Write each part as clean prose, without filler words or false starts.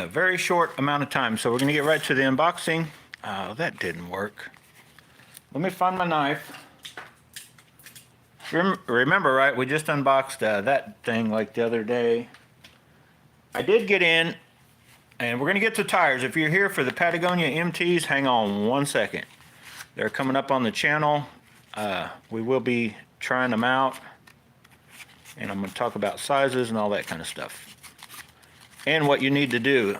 a very short amount of time. So we're going to get right to the unboxing. Oh, that didn't work. Let me find my knife. Remember, right, we just unboxed that thing like the other day. I did get in, and we're going to get to tires. If you're here for the Patagonia MTs, hang on one second. They're coming up on the channel. We will be trying them out, and I'm going to talk about sizes and all that kind of stuff. And what you need to do.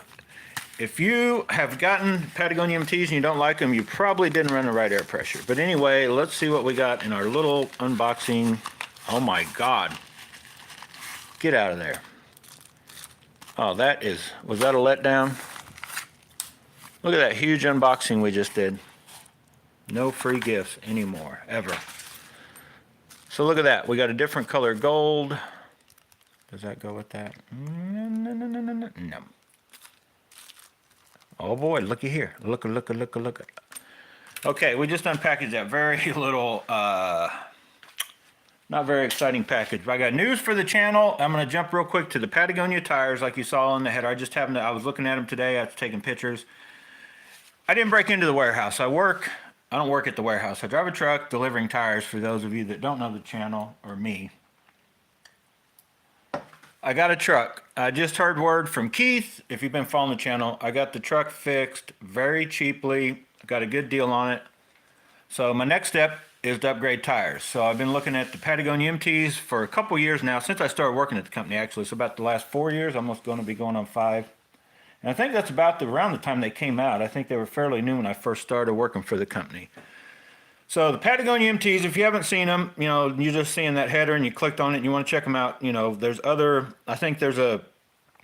If you have gotten Patagonia MTs and you don't like them, you probably didn't run the right air pressure. But anyway, let's see what we got in our little unboxing. Oh my God. Get out of there. Oh, was that a letdown? Look at that huge unboxing we just did. No free gifts anymore, ever. So look at that. We got a different color gold. Does that go with that? No. Oh boy, looky here. Look. Okay, we just unpackaged that very little, not very exciting package. But I got news for the channel. I'm going to jump real quick to the Patagonia tires like you saw in the header. I was looking at them today after taking pictures. I didn't break into the warehouse. I don't work at the warehouse. I drive a truck delivering tires for those of you that don't know the channel or me. I got a truck. I just heard word from Keith. If you've been following the channel, I got the truck fixed very cheaply. Got a good deal on it. So my next step is to upgrade tires. So I've been looking at the Patagonia MTs for a couple years now, since I started working at the company actually. So about the last 4 years, almost going to be going on 5. And I think that's about around the time they came out. I think they were fairly new when I first started working for the company. So the Patagonia MTs, if you haven't seen them, you know, you're just seeing that header and you clicked on it and you want to check them out. You know, I think there's a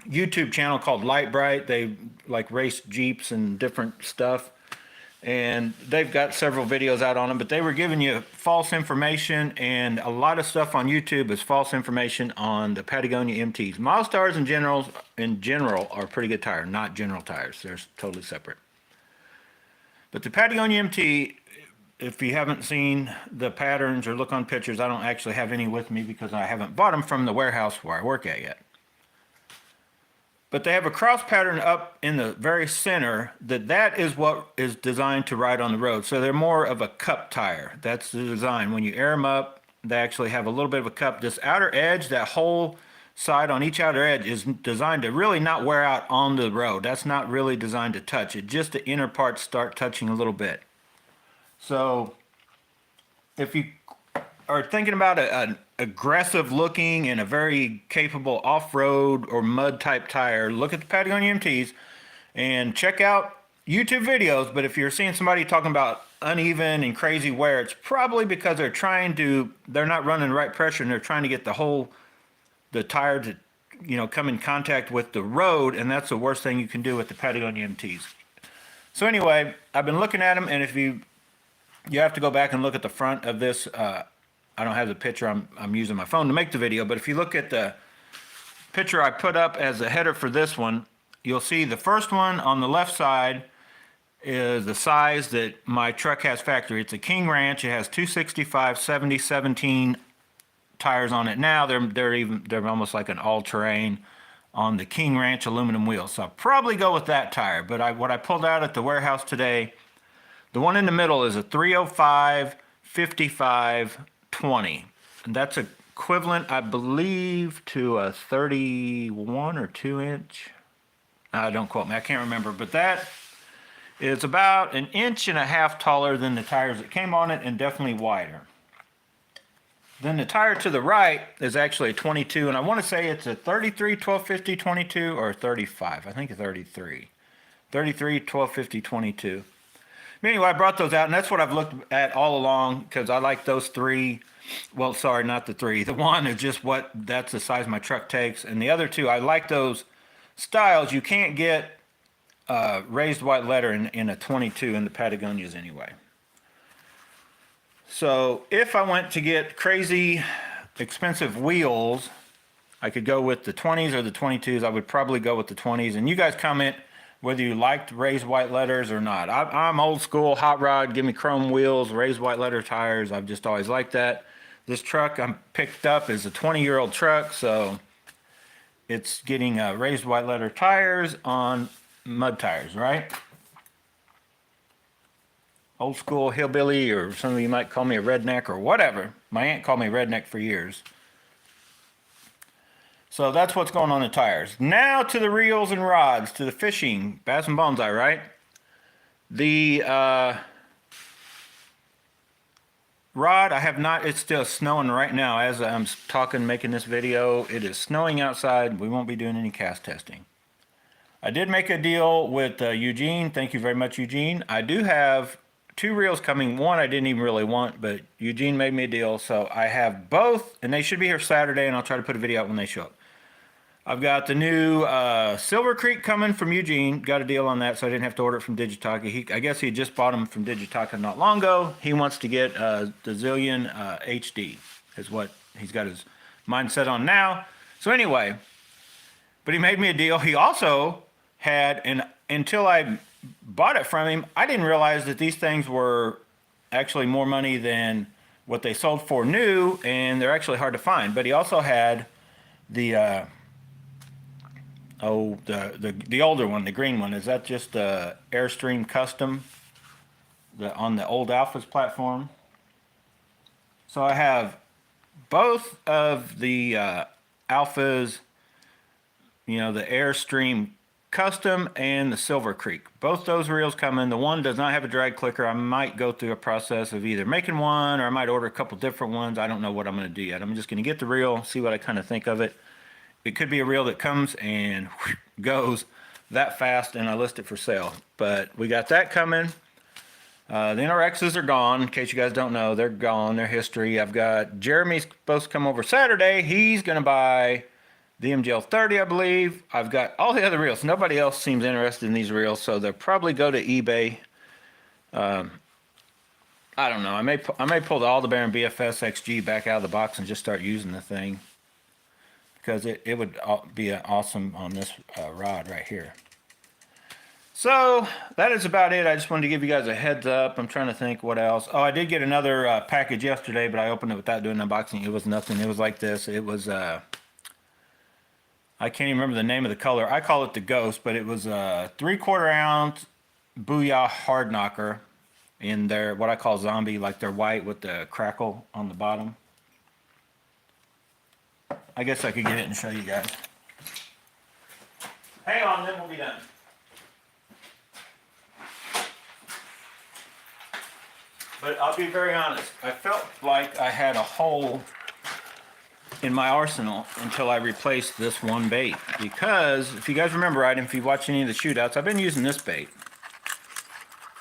YouTube channel called Light Bright. They like race Jeeps and different stuff. And they've got several videos out on them, but they were giving you false information, and a lot of stuff on YouTube is false information on the Patagonia MTs. Milestars in general are pretty good tires, not General tires. They're totally separate. But the Patagonia MT, if you haven't seen the patterns or look on pictures, I don't actually have any with me because I haven't bought them from the warehouse where I work at yet. But they have a cross pattern up in the very center that is what is designed to ride on the road. So they're more of a cup tire. That's the design. When you air them up, they actually have a little bit of a cup. This outer edge, that whole side on each outer edge is designed to really not wear out on the road. That's not really designed to touch it. Just the inner parts start touching a little bit. So if you are thinking about an aggressive looking and a very capable off-road or mud type tire, look at the Patagonia MTs and check out YouTube videos. But if you're seeing somebody talking about uneven and crazy wear, it's probably because they're not running the right pressure and they're trying to get the tire to, you know, come in contact with the road, and that's the worst thing you can do with the Patagonia MTs. So anyway, I've been looking at them, and if you have to go back and look at the front of this. I don't have the picture. I'm using my phone to make the video, but if you look at the picture I put up as a header for this one, you'll see the first one on the left side is the size that my truck has factory. It's a King Ranch. It has 265 70/17 tires on it now. They're almost like an all-terrain on the King Ranch aluminum wheels. So I'll probably go with that tire. But what I pulled out at the warehouse today, the one in the middle is a 305 55 20, and that's equivalent, I believe, to a 31 or 2 inch. Don't quote me, I can't remember, but that is about 1.5 inches taller than the tires that came on it, and definitely wider. Then the tire to the right is actually a 22, and I want to say it's a 33 1250 22 or 35. I think a 33 1250 22. Anyway, I brought those out, and that's what I've looked at all along because I like those 3. Well, sorry, not the 3. The one is just that's the size my truck takes, and the other 2, I like those styles. You can't get raised white letter in a 22 in the Patagonias anyway. So if I went to get crazy expensive wheels, I could go with the 20s or the 22s. I would probably go with the 20s, and you guys comment whether you liked raised white letters or not. I'm old school, hot rod, give me chrome wheels, raised white letter tires. I've just always liked that. This truck I picked up is a 20-year-old truck, so it's getting raised white letter tires on mud tires, right? Old school hillbilly, or some of you might call me a redneck or whatever. My aunt called me redneck for years. So that's what's going on in the tires. Now to the reels and rods, to the fishing, bass and bonsai, right? The rod, I have not, it's still snowing right now as I'm talking, making this video. It is snowing outside. We won't be doing any cast testing. I did make a deal with Eugene. Thank you very much, Eugene. I do have 2 reels coming. One I didn't even really want, but Eugene made me a deal. So I have both, and they should be here Saturday, and I'll try to put a video out when they show up. I've got the new Silver Creek coming from Eugene. Got a deal on that, so I didn't have to order it from Digitaka. I guess he just bought them from Digitaka not long ago. He wants to get the Zillion HD, is what he's got his mindset on now. So anyway, but he made me a deal. He also had, and until I bought it from him, I didn't realize that these things were actually more money than what they sold for new, and they're actually hard to find. But he also had the the older one, the green one. Is that just Airstream Custom, on the old Alphas platform? So I have both of the Alphas, you know, the Airstream Custom and the Silver Creek. Both those reels come in. The one does not have a drag clicker. I might go through a process of either making one, or I might order a couple different ones. I don't know what I'm going to do yet. I'm just going to get the reel, see what I kind of think of it. It could be a reel that comes and goes that fast, and I list it for sale. But we got that coming. The NRXs are gone. In case you guys don't know, they're gone. They're history. I've got Jeremy's supposed to come over Saturday. He's going to buy the MGL 30, I believe. I've got all the other reels. Nobody else seems interested in these reels, so they'll probably go to eBay. I don't know. I may pull the Aldebaran BFS XG back out of the box and just start using the thing, because it would be awesome on this rod right here. So that is about it. I just wanted to give you guys a heads up. I'm trying to think what else. Oh, I did get another package yesterday, but I opened it without doing an unboxing. It was nothing. It was like this. It was I can't even remember the name of the color. I call it the Ghost, but it was a 3/4 ounce Booyah hard knocker in their, what I call zombie, like they're white with the crackle on the bottom. I guess I could get it and show you guys. Hang on, then we'll be done. But I'll be very honest. I felt like I had a hole in my arsenal until I replaced this one bait. Because if you guys remember right, if you watch any of the shootouts, I've been using this bait.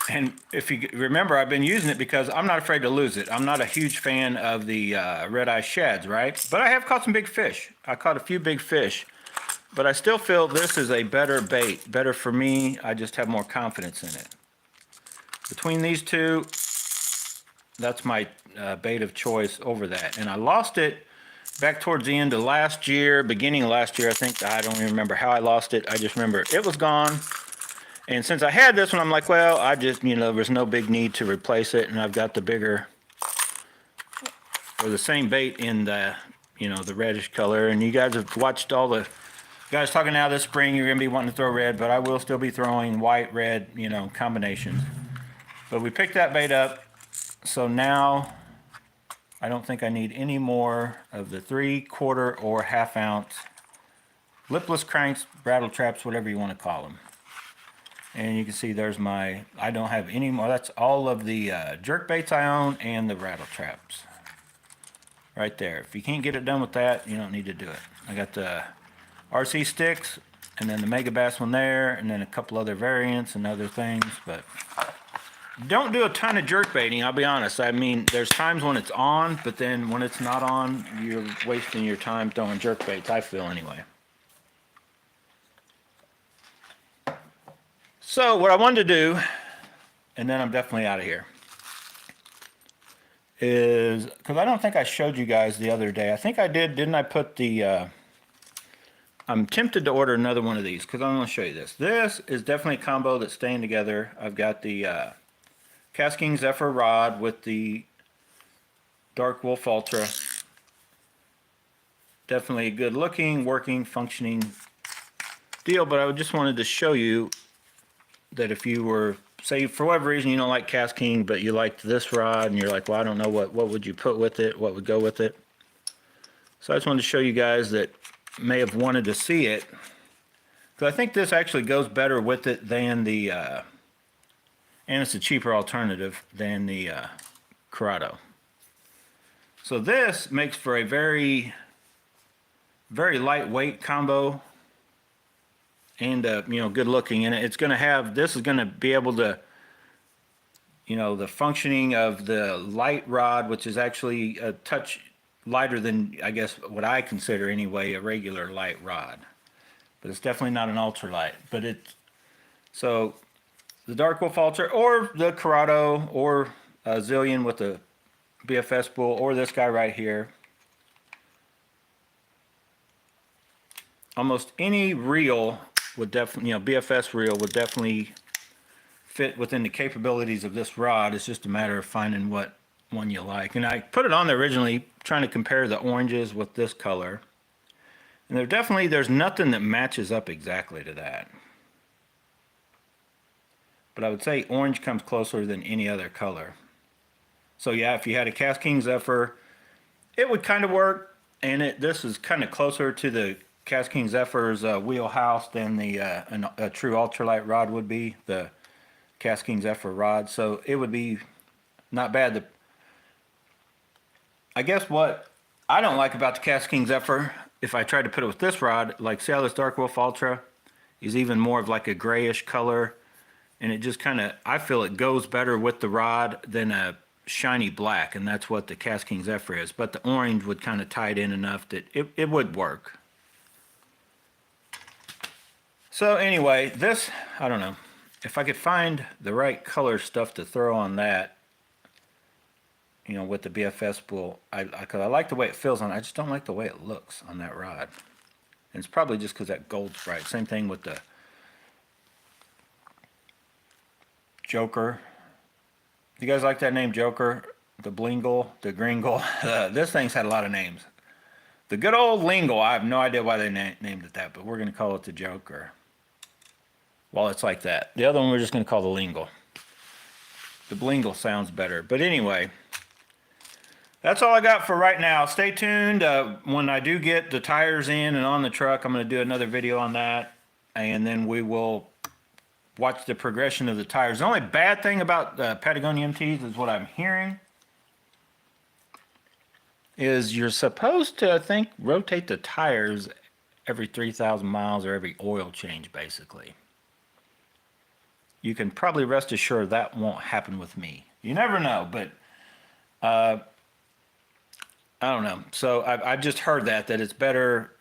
And if you remember, I've been using it because I'm not afraid to lose it. I'm not a huge fan of the red-eye shads, right? But I have caught some big fish. I caught a few big fish. But I still feel this is a better bait. Better for me. I just have more confidence in it. Between these two, that's my bait of choice over that. And I lost it back towards the end of last year, beginning of last year, I think. I don't even remember how I lost it. I just remember it was gone. And since I had this one, I'm like, well, I just, you know, there's no big need to replace it. And I've got the bigger, or the same bait in the, you know, the reddish color. And you guys have watched all the guys talking now this spring, you're going to be wanting to throw red, but I will still be throwing white, red, you know, combinations. But we picked that bait up. So now I don't think I need any more of the 3/4 or 1/2 ounce lipless cranks, rattle traps, whatever you want to call them. And you can see there's my, I don't have any more. That's all of the jerk baits I own and the rattle traps. Right there. If you can't get it done with that, you don't need to do it. I got the RC sticks, and then the Mega Bass one there, and then a couple other variants and other things. But don't do a ton of jerk baiting, I'll be honest. I mean, there's times when it's on, but then when it's not on, you're wasting your time throwing jerk baits, I feel anyway. So what I wanted to do, and then I'm definitely out of here, is, because I don't think I showed you guys the other day. I think I did, didn't I put the, I'm tempted to order another one of these, because I'm going to show you this. This is definitely a combo that's staying together. I've got the Casking Zephyr rod with the Dark Wolf Ultra. definitely a good looking, working, functioning deal, but I just wanted to show you that if you were, say for whatever reason you don't like Cast King, but you liked this rod and you're like, well, I don't know what would you put with it, what would go with it. So I just wanted to show you guys that may have wanted to see it, because I think this actually goes better with it than the, and it's a cheaper alternative than the Corrado. So this makes for a very, very lightweight combo, and you know, good looking. And it's going to have, this is going to be able to, you know, the functioning of the light rod, which is actually a touch lighter than, I guess, what I consider anyway, a regular light rod. But it's definitely not an ultralight. But it's, so the Dark Wolf Ultra, or the Corrado, or Zillion with the BFS spool, or this guy right here. Almost any reel would definitely, you know, BFS reel would definitely fit within the capabilities of this rod. It's just a matter of finding what one you like. And I put it on there originally trying to compare the oranges with this color. And there's nothing that matches up exactly to that. But I would say orange comes closer than any other color. So yeah, if you had a Cast King Zephyr, it would kind of work. And this is kind of closer to the Cast King Zephyr's wheelhouse than the a true ultralight rod would be, the Cast King Zephyr rod. So it would be not bad. I guess what I don't like about the Cast King Zephyr, if I tried to put it with this rod, like see how this Dark Wolf Ultra is even more of like a grayish color, and it just kind of, I feel it goes better with the rod than a shiny black, and that's what the Cast King Zephyr is. But the orange would kind of tie it in enough that it would work. So anyway, this, I don't know, if I could find the right color stuff to throw on that, you know, with the BFS spool, because I like the way it feels on it. I just don't like the way it looks on that rod. And it's probably just because that gold's bright. Same thing with the Joker. You guys like that name, Joker? The Blingle, the Gringle. This thing's had a lot of names. The good old Lingle, I have no idea why they named it that, but we're going to call it the Joker. Well, it's like that. The other one we're just going to call the Lingle. The Blingle sounds better. But anyway, that's all I got for right now. Stay tuned. When I do get the tires in and on the truck, I'm going to do another video on that. And then we will watch the progression of the tires. The only bad thing about Patagonia MTs is what I'm hearing is you're supposed to, I think, rotate the tires every 3,000 miles or every oil change, basically. You can probably rest assured that won't happen with me. You never know, but I don't know. So I've just heard that it's better,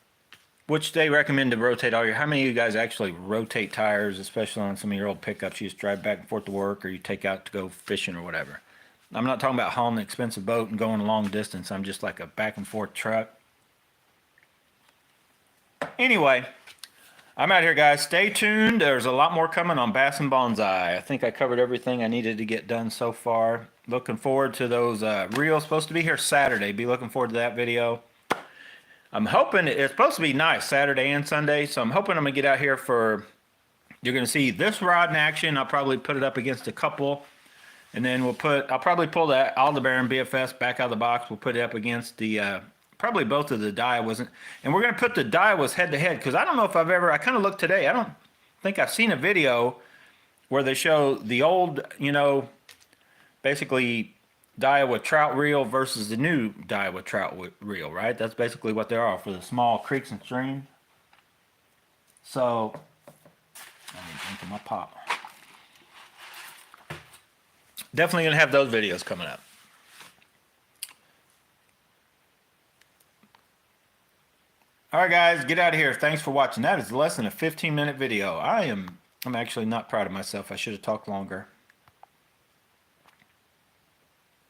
which they recommend to rotate all your, how many of you guys actually rotate tires, especially on some of your old pickups? You just drive back and forth to work, or you take out to go fishing or whatever. I'm not talking about hauling an expensive boat and going a long distance. I'm just like a back and forth truck. Anyway, I'm out here, guys. Stay tuned. There's a lot more coming on Bass and Bonsai. I think I covered everything I needed to get done so far. Looking forward to those reels. Supposed to be here Saturday. Be looking forward to that video. I'm hoping it's supposed to be nice Saturday and Sunday, so I'm hoping I'm gonna get out here for, you're gonna see this rod in action. I'll probably put it up against a couple, and then I'll probably pull that Aldebaran BFS back out of the box. We'll put it up against the probably both of the Daiwas, and we're gonna put the Daiwas head to head, because I don't know if I've ever, I kind of looked today, I don't think I've seen a video where they show the old, you know, basically Daiwa trout reel versus the new Daiwa trout reel, right? That's basically what they are for the small creeks and streams. So, let me drink my pop. Definitely gonna have those videos coming up. All right, guys, get out of here. Thanks for watching. That is less than a 15-minute video. I'm actually not proud of myself. I should have talked longer.